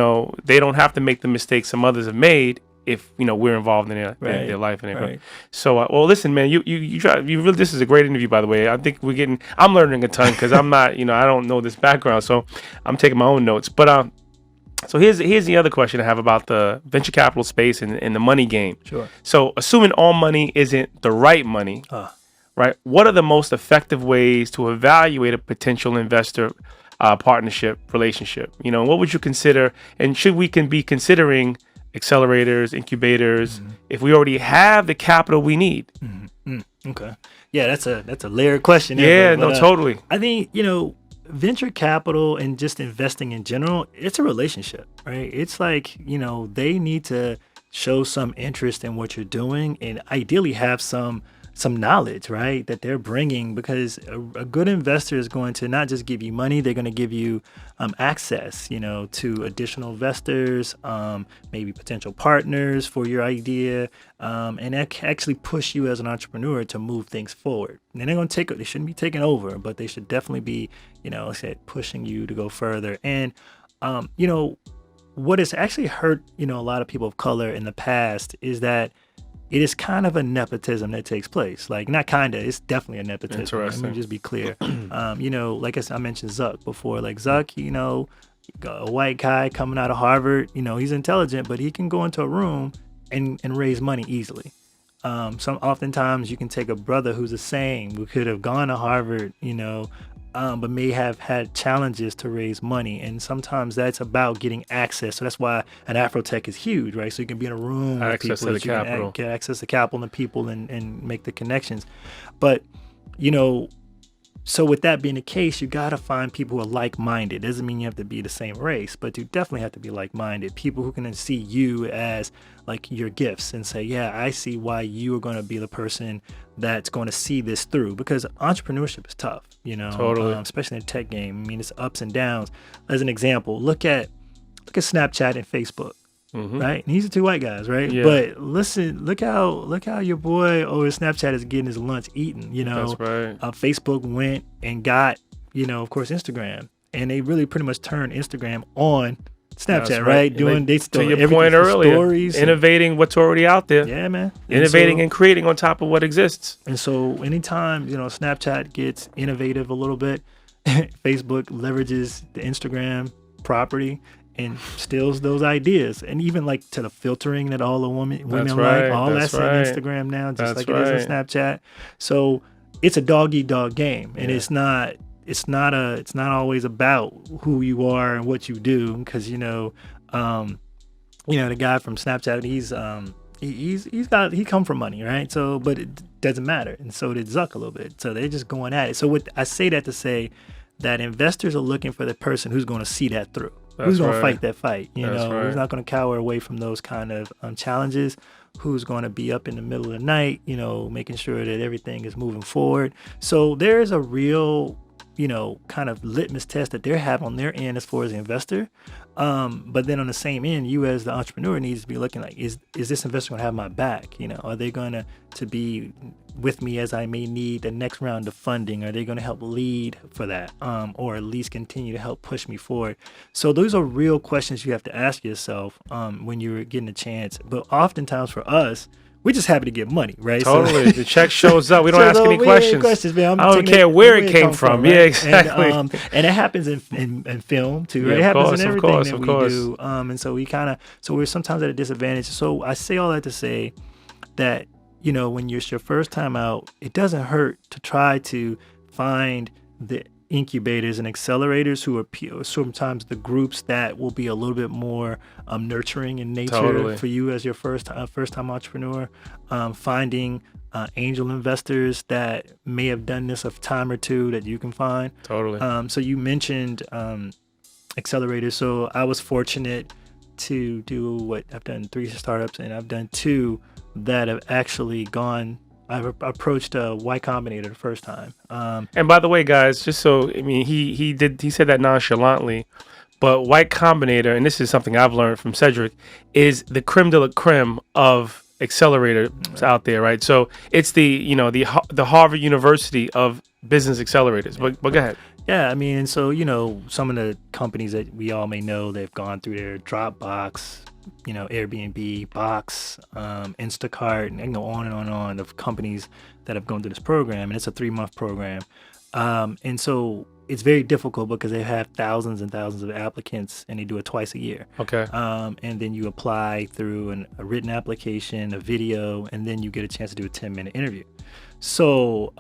don't have to make the mistakes some others have made if we're involved in their life and everything. So well, listen, man, you really, this is a great interview, by the way. I think I'm learning a ton because I'm not I don't know this background, so I'm taking my own notes. But so here's the other question I have about the venture capital space and the money game. Sure. So assuming all money isn't the right money, right? What are the most effective ways to evaluate a potential investor partnership relationship? What would you consider, and should we be considering accelerators, incubators, if we already have the capital we need? Okay. Yeah, that's a layered question. Totally. I think, venture capital and just investing in general, it's a relationship, right? It's like, they need to show some interest in what you're doing and ideally have some knowledge, right, that they're bringing, because a good investor is going to not just give you money, they're going to give you access, to additional investors, maybe potential partners for your idea, and that can actually push you as an entrepreneur to move things forward. And they're going to they shouldn't be taking over, but they should definitely be, pushing you to go further. And, what has actually hurt, a lot of people of color in the past is that it is kind of a nepotism that takes place. Like, not kind of, it's definitely a nepotism. Interesting. Let me just be clear. Like I mentioned Zuck before. Like, Zuck, a white guy coming out of Harvard, he's intelligent, but he can go into a room and raise money easily. Oftentimes you can take a brother who's the same, who could have gone to Harvard, but may have had challenges to raise money. And sometimes that's about getting access. So that's why an Afrotech is huge, right? So you can be in a room with people, to the capital. Get access to capital and the people and make the connections. But, so with that being the case, you got to find people who are like-minded. Doesn't mean you have to be the same race, but you definitely have to be like-minded. People who can see you as like your gifts and say, yeah, I see why you are going to be the person that's going to see this through, because entrepreneurship is tough, Totally. Especially in the tech game. I mean, it's ups and downs. As an example, look at Snapchat and Facebook. right? And these are two white guys, right? Yeah. But listen, look how your boy over Snapchat is getting his lunch eaten. That's right. Facebook went and got, of course, Instagram, and they really pretty much turned Instagram on Snapchat, That's right? Doing they still to your point earlier, stories, innovating what's already out there. Yeah, man. Innovating and creating on top of what exists. And so anytime, Snapchat gets innovative a little bit, Facebook leverages the Instagram property and steals those ideas. And even like to the filtering that all the women right. like, all That's that's right. in Instagram now, just That's like it is in Snapchat. So it's a dog-eat-dog game. And it's not always about who you are and what you do, because the guy from Snapchat, he come from money, right? So, but it doesn't matter, and so did Zuck a little bit. So they're just going at it. So what I say that to say that investors are looking for the person who's going to see that through, who's going to fight that fight, who's not going to cower away from those kind of challenges, who's going to be up in the middle of the night, making sure that everything is moving forward. So there is a real kind of litmus test that they have on their end as far as the investor. But then on the same end, you as the entrepreneur needs to be looking like, is this investor going to have my back? Are they going to be with me as I may need the next round of funding? Are they going to help lead for that? Or at least continue to help push me forward? So those are real questions you have to ask yourself when you're getting a chance. But oftentimes for us, we're just happy to get money, right? Totally. The check shows up. We don't ask any questions. Man. I don't care where it came from. Right? Yeah, exactly. And it happens in film too, right? Yeah, it happens in everything that we do. And so we're sometimes at a disadvantage. So I say all that to say that, when it's your first time out, it doesn't hurt to try to find the incubators and accelerators who are sometimes the groups that will be a little bit more nurturing in nature for you as your first time entrepreneur. Finding angel investors that may have done this a time or two that you can find. So you mentioned accelerators. So I was fortunate to do what I've done 3 startups, and I've done 2 that have actually gone. I've approached Y Combinator the first time. And by the way, guys, just so he said that nonchalantly, but Y Combinator, and this is something I've learned from Cedric, is the creme de la creme of accelerators out there, right? So it's the Harvard University of business accelerators. But go ahead. Yeah, and so some of the companies that we all may know, they've gone through their Dropbox, Airbnb, Box, Instacart, and go on and on and on of companies that have gone through this program. And it's a 3-month program. And so it's very difficult because they have thousands and thousands of applicants, and they do it twice a year. Okay. And then you apply through a written application, a video, and then you get a chance to do a 10-minute interview. So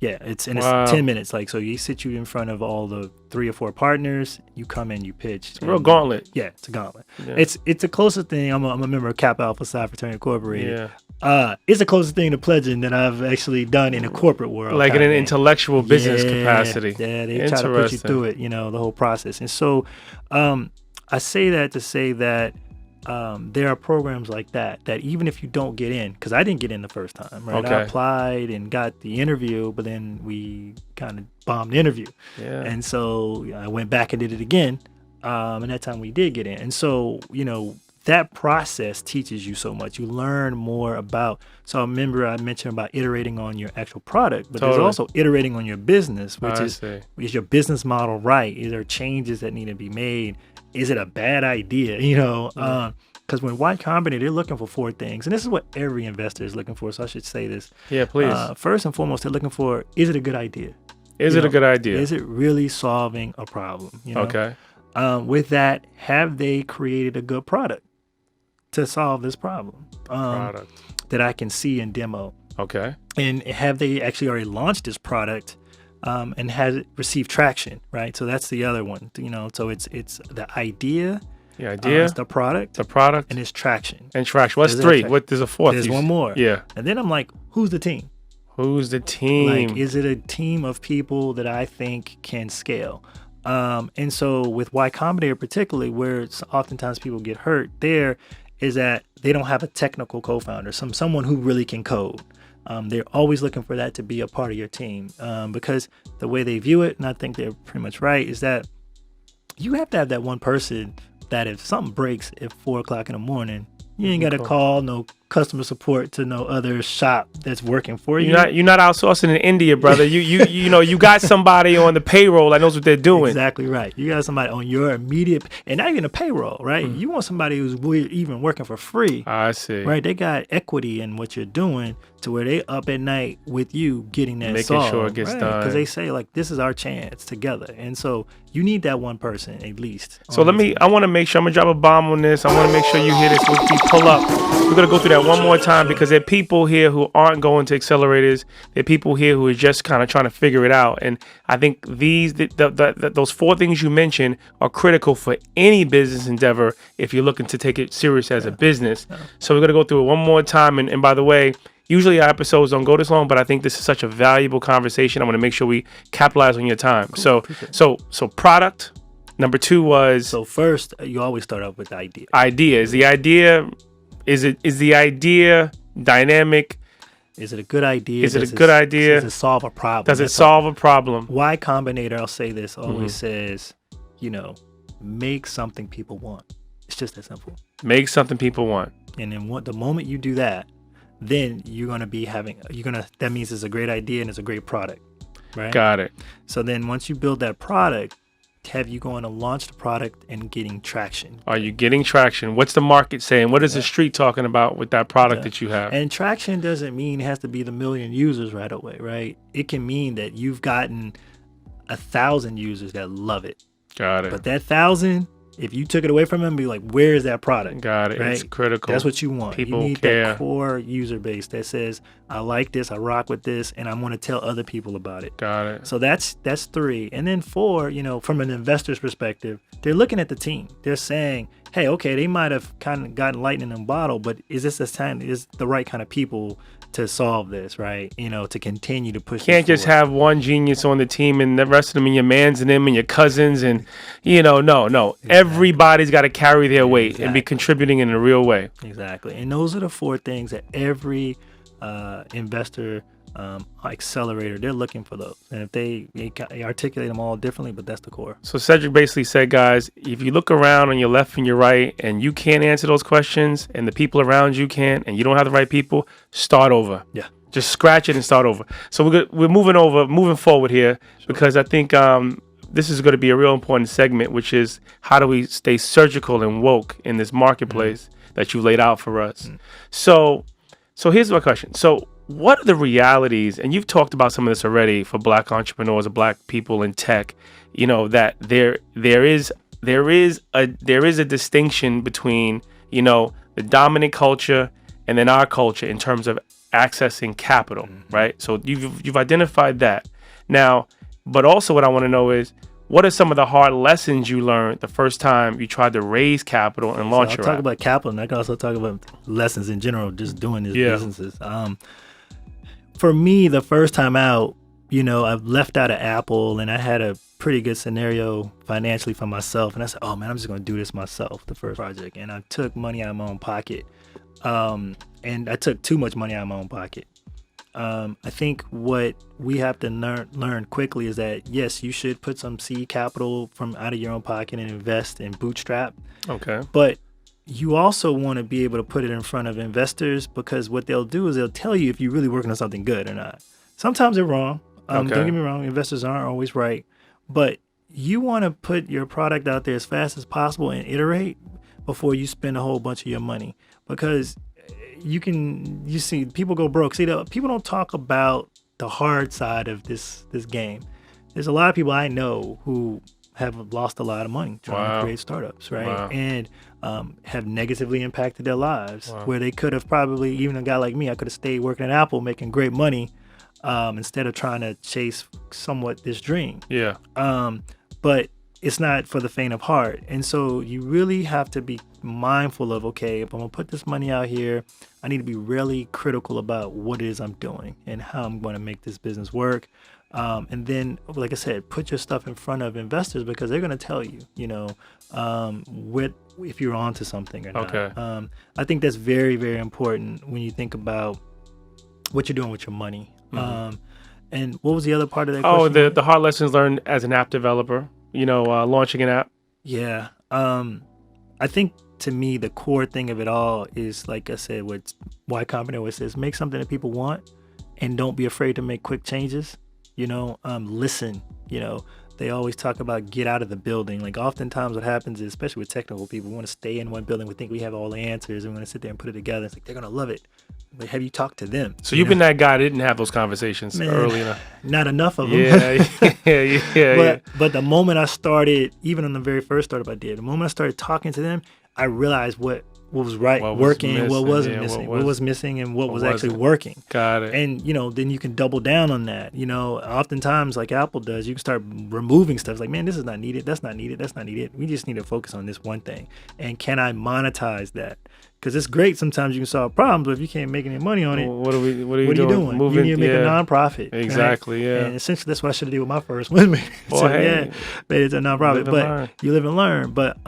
it's 10 minutes. So you sit you in front of all the 3 or 4 partners. You come in, you pitch. It's a real gauntlet. Yeah, it's a gauntlet. Yeah. It's the closest thing. I'm a member of Kappa Alpha Psi Fraternity Incorporated. Yeah. It's the closest thing to pledging that I've actually done in a corporate world. Like in an intellectual business capacity. Yeah, they try to put you through it, the whole process. And so I say that to say that there are programs like that even if you don't get in, because I didn't get in the first time, right? Okay. I applied and got the interview, but then we kind of bombed the interview. Yeah. And so I went back and did it again. And that time we did get in. And so, that process teaches you so much. You learn more about. So I remember I mentioned about iterating on your actual product, but there's also iterating on your business, which is your business model right? Is there changes that need to be made? Is it a bad idea? Because when Y Combinator, they're looking for 4 things, and this is what every investor is looking for. So I should say this. Yeah, please. First and foremost, they're looking for: is it a good idea? Is it a good idea? Is it really solving a problem? Okay. With that, have they created a good product to solve this problem? That I can see and demo. Okay. And have they actually already launched this product? And has it received traction, right? So that's the other one, so it's the idea. The idea. It's the product. And it's traction. What's 3? There's a 4th. There's one more. Yeah. And then I'm like, who's the team? Like, is it a team of people that I think can scale? And so with Y Combinator particularly, where oftentimes people get hurt there, is that they don't have a technical co-founder, someone who really can code. They're always looking for that to be a part of your team, because the way they view it, and I think they're pretty much right, is that you have to have that one person that if something breaks at 4:00 in the morning, you ain't got to call no customer support to no other shop that's working for you. You're not outsourcing in India, brother. You know, you got somebody on the payroll that knows what they're doing. Exactly right. You got somebody on your immediate, and not even a payroll, right? You want somebody who's even working for free. I see. Right? They got equity in what you're doing to where they up at night with you getting that Making solved. sure it gets done. Because they say, like, this is our chance together. And so you need that one person at least. So I want to make sure, I'm going to drop a bomb on this. I want to make sure you hear this. When we pull up, we're going to go through that one more time because there are people here who aren't going to accelerators. There are people here who are just kind of trying to figure it out. And I think those 4 things you mentioned are critical for any business endeavor if you're looking to take it serious as a business. So we're going to go through it one more time. And by the way, usually our episodes don't go this long, but I think this is such a valuable conversation. I want to make sure we capitalize on your time. Cool. So product. Number 2 was. So first, you always start off with the idea. Is the idea dynamic? Is it a good idea? Is it a good idea? Does it solve a problem? Does it solve a problem? Y Combinator, I'll say this, always says, make something people want. It's just that simple. Make something people want. And then the moment you do that, then you're going to be that means it's a great idea and it's a great product, right? Got it. So then once you build that product, have you going to launch the product and getting traction? Are you getting traction? What's the market saying? What is the street talking about with that product that you have? And traction doesn't mean it has to be the 1 million users right away, right? It can mean that you've gotten 1,000 users that love it. Got it. But that 1,000, if you took it away from them, be like, where is that product? Got it. Right? It's critical. That's what you want. People you need care. That core user base that says, I like this, I rock with this, and I want to tell other people about it. Got it. So that's 3. And then 4, from an investor's perspective, they're looking at the team. They're saying, hey, okay, they might have kind of gotten lightning in a bottle, but is the right kind of people to solve this, right? To continue to push. Can't just have one genius on the team and the rest of them and your mans and them and your cousins and no. Exactly. Everybody's got to carry their weight and be contributing in a real way. Exactly. And those are the 4 things that every investor accelerator, they're looking for those. And if they articulate them all differently, but that's the core. So Cedric basically said, guys, if you look around on your left and your right and you can't answer those questions and the people around you can and you don't have the right people, start over. Yeah. Just scratch it and start over. So we're moving forward here because I think this is going to be a real important segment, which is how do we stay surgical and woke in this marketplace that you laid out for us. So here's my question. So what are the realities, and you've talked about some of this already for Black entrepreneurs or Black people in tech, that there is a distinction between, the dominant culture and then our culture in terms of accessing capital, right? So you've identified that. Now, but also what I want to know is, what are some of the hard lessons you learned the first time you tried to raise capital and launch your app? I'll talk about capital, and I can also talk about lessons in general, just doing these businesses. For me, the first time out, I've left out of Apple and I had a pretty good scenario financially for myself. And I said, oh man, I'm just going to do this myself, the first project. And I took money out of my own pocket. And I took too much money out of my own pocket. I think what we have to learn quickly is that, yes, you should put some seed capital from out of your own pocket and invest in bootstrap. Okay. But you also want to be able to put it in front of investors, because what they'll do is they'll tell you if you're really working on something good or not. Sometimes they're wrong. Don't get me wrong. Investors aren't always right. But you want to put your product out there as fast as possible and iterate before you spend a whole bunch of your money. Because you see people go broke. See, people don't talk about the hard side of this game. There's a lot of people I know who have lost a lot of money trying to create startups, right? And have negatively impacted their lives, where they could have probably, even a guy like me, I could have stayed working at Apple making great money instead of trying to chase somewhat this dream. Yeah. But it's not for the faint of heart. And so you really have to be mindful of, okay, if I'm going to put this money out here, I need to be really critical about what it is I'm doing and how I'm going to make this business work. And then, like I said, put your stuff in front of investors, because they're going to tell you, if you're onto something or not. Okay. I think that's very, very important when you think about what you're doing with your money. Mm-hmm. And what was the other part of that question? Oh, the hard lessons learned as an app developer, launching an app. Yeah. I think to me, the core thing of it all is, like I said, what Y Combinator always says, make something that people want and don't be afraid to make quick changes. Listen, they always talk about get out of the building. Like oftentimes what happens is, especially with technical people, we want to stay in one building. We think we have all the answers and we want to sit there and put it together. It's like, they're going to love it. But have you talked to them? So you've been that guy that didn't have those conversations early enough. Not enough of them. Yeah. But the moment I started, even on the very first startup I did, the moment I started talking to them, I realized what was right, working, and what wasn't missing, what was missing, and what was actually working. Got it. And then you can double down on that. Oftentimes, like Apple does, you can start removing stuff. It's like, man, this is not needed. That's not needed. That's not needed. We just need to focus on this one thing. And can I monetize that? Because it's great. Sometimes you can solve problems, but if you can't make any money on it, what are you doing? You need to make a nonprofit. Exactly. Right? Yeah. And essentially, that's what I should have did with my first one. But it's a nonprofit. But you live and learn. But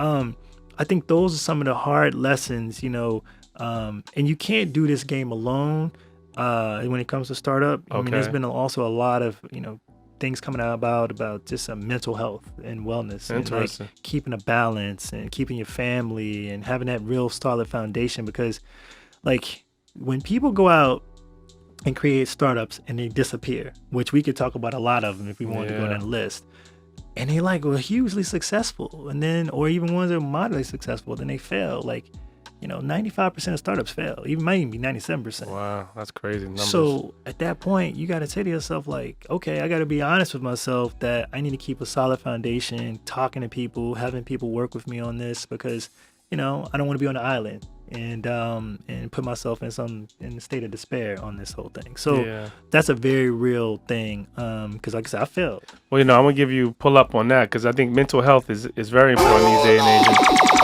I think those are some of the hard lessons, and you can't do this game alone when it comes to startup. I mean, there's been also a lot of, things coming out about just mental health and wellness. Interesting. And like keeping a balance and keeping your family and having that real solid foundation. Because like when people go out and create startups and they disappear, which we could talk about a lot of them if we wanted to go down the list. And they were hugely successful, and then, or even ones that were moderately successful, then they fail. 95% of startups fail. Even might even be 97%. Wow, that's crazy numbers. So at that point, you got to say to yourself, okay, I got to be honest with myself that I need to keep a solid foundation, talking to people, having people work with me on this, because I don't want to be on the island and put myself in a state of despair on this whole thing. So that's a very real thing. Because like I said, I failed. Well, I'm gonna give you pull up on that, because I think mental health is very important these days and age.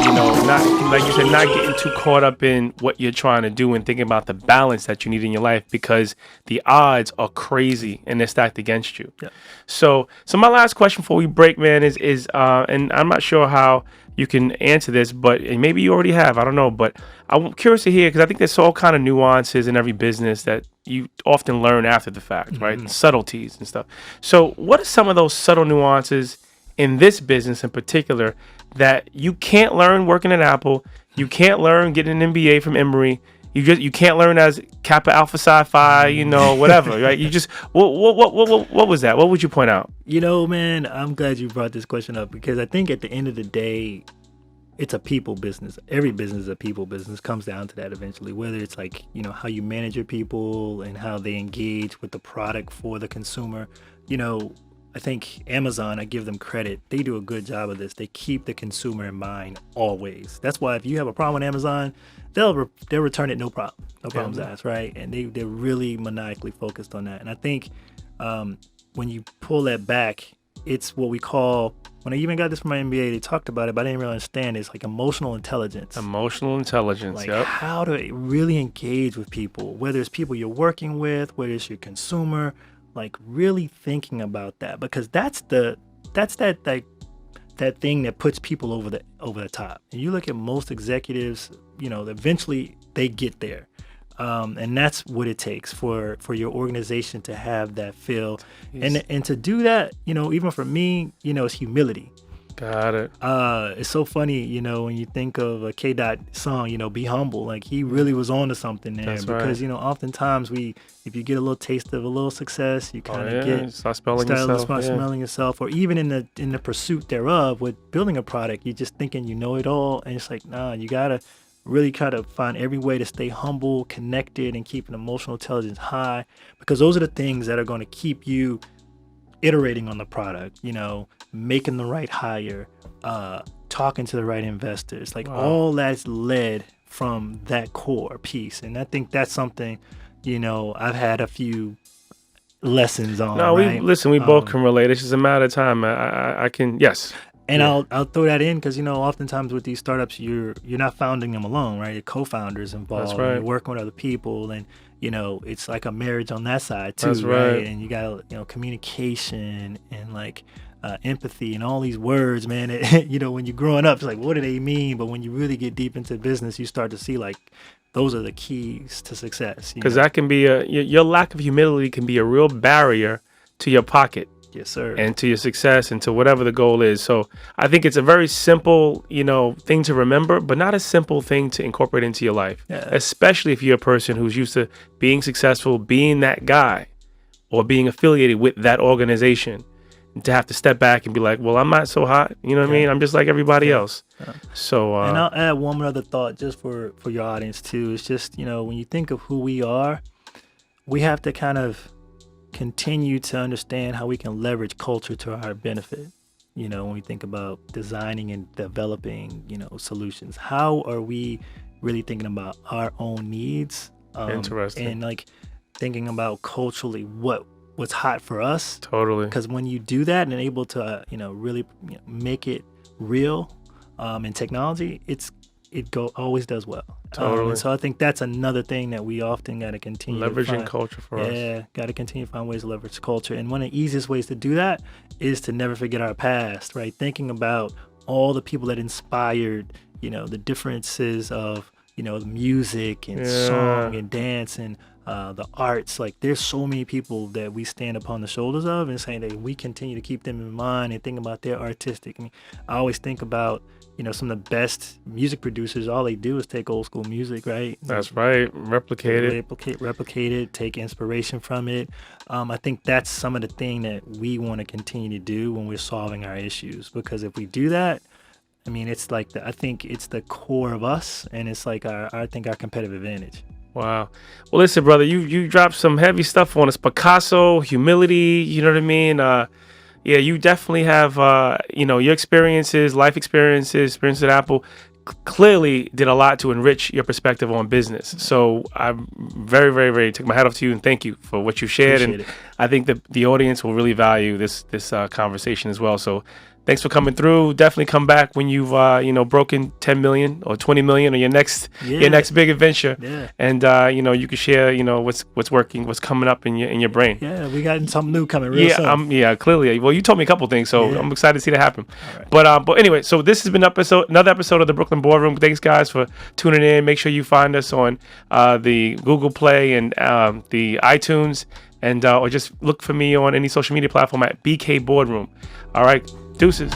And, not like you said, not getting too caught up in what you're trying to do and thinking about the balance that you need in your life, because the odds are crazy and they're stacked against you. Yeah. So my last question before we break, man, is and I'm not sure how you can answer this, but and maybe you already have, I don't know, but I'm curious to hear, because I think there's all kind of nuances in every business that you often learn after the fact, right? And subtleties and stuff. So what are some of those subtle nuances in this business in particular that you can't learn working at Apple, you can't learn getting an MBA from Emory, you can't learn as Kappa Alpha Psi, whatever, right? You just what was that? What would you point out? Man, I'm glad you brought this question up, because I think at the end of the day, it's a people business. Every business is a people business. Comes down to that eventually, whether it's how you manage your people and how they engage with the product for the consumer. I think Amazon, I give them credit. They do a good job of this. They keep the consumer in mind always. That's why if you have a problem with Amazon, they'll return it no problem. No problems asked, right? And they're really maniacally focused on that. And I think when you pull that back, it's what we call, when I even got this from my MBA, they talked about it, but I didn't really understand it. It's like emotional intelligence. Emotional intelligence, how to really engage with people, whether it's people you're working with, whether it's your consumer, really thinking about that, because that's that thing that puts people over the top. And you look at most executives, eventually they get there. And that's what it takes for your organization to have that feel. Yes. And to do that, even for me, it's humility. Got it. It's so funny, when you think of a K-Dot song, be humble. He really was on to something there. That's because, right. Oftentimes if you get a little taste of a little success, you kind of start smelling yourself, or even in the pursuit thereof with building a product, you're just thinking you know it all. And it's like, nah, you got to really try to find every way to stay humble, connected, and keep an emotional intelligence high, because those are the things that are going to keep you iterating on the product, making the right hire, talking to the right investors, all that's led from that core piece. And I think that's something, I've had a few lessons on. No, right? we both can relate. It's just a matter of time. I can, yes. And yeah. I'll throw that in because, oftentimes with these startups, you're not founding them alone, right? Your co-founders involved. That's right. You're working with other people, and, it's like a marriage on that side too, that's right? And you got, communication and empathy and all these words, man. When you're growing up, it's like, what do they mean? But when you really get deep into business, you start to see those are the keys to success. Because that can be your lack of humility can be a real barrier to your pocket. Yes, sir. and to your success and to whatever the goal is. So I think it's a very simple, thing to remember, but not a simple thing to incorporate into your life, especially if you're a person who's used to being successful, being that guy, or being affiliated with that organization. To have to step back and be like, well, I'm not so hot. You know what I mean? I'm just like everybody else. So, and I'll add one more other thought just for your audience too. It's just, when you think of who we are, we have to kind of continue to understand how we can leverage culture to our benefit. When we think about designing and developing, solutions, how are we really thinking about our own needs? Interesting. And like thinking about culturally what's hot for us. Totally. Because when you do that and able to really make it real in technology, always does well. Totally. And so I think that's another thing that we often got to continue leveraging culture for us. Yeah, got to continue to find ways to leverage culture. And one of the easiest ways to do that is to never forget our past, right? Thinking about all the people that inspired the differences of the music and song and dance and the arts. Like, there's so many people that we stand upon the shoulders of, and saying that we continue to keep them in mind and think about their artistic. I always think about some of the best music producers. All they do is take old school music, right? That's right. Replicate it, take inspiration from it. I think that's some of the thing that we want to continue to do when we're solving our issues, because if we do that, it's like I think it's the core of us, and it's like our competitive advantage. Wow. Well, listen, brother, you dropped some heavy stuff on us. Picasso, humility, you know what I mean? You definitely have, your experiences, life experiences at Apple clearly did a lot to enrich your perspective on business. So I'm very, very, very take my hat off to you and thank you for what you shared. Appreciate and it. I think that the audience will really value this conversation as well. So thanks for coming through. Definitely come back when you've broken 10 million or 20 million or your next big adventure. Yeah. And you can share what's working, what's coming up in your brain. Yeah, we got something new coming real soon. Clearly. Well, you told me a couple things, so I'm excited to see that happen. All right. But anyway, so this has been another episode of the Brooklyn Boardroom. Thanks guys for tuning in. Make sure you find us on the Google Play and the iTunes, and or just look for me on any social media platform at BK Boardroom. All right. Deuces.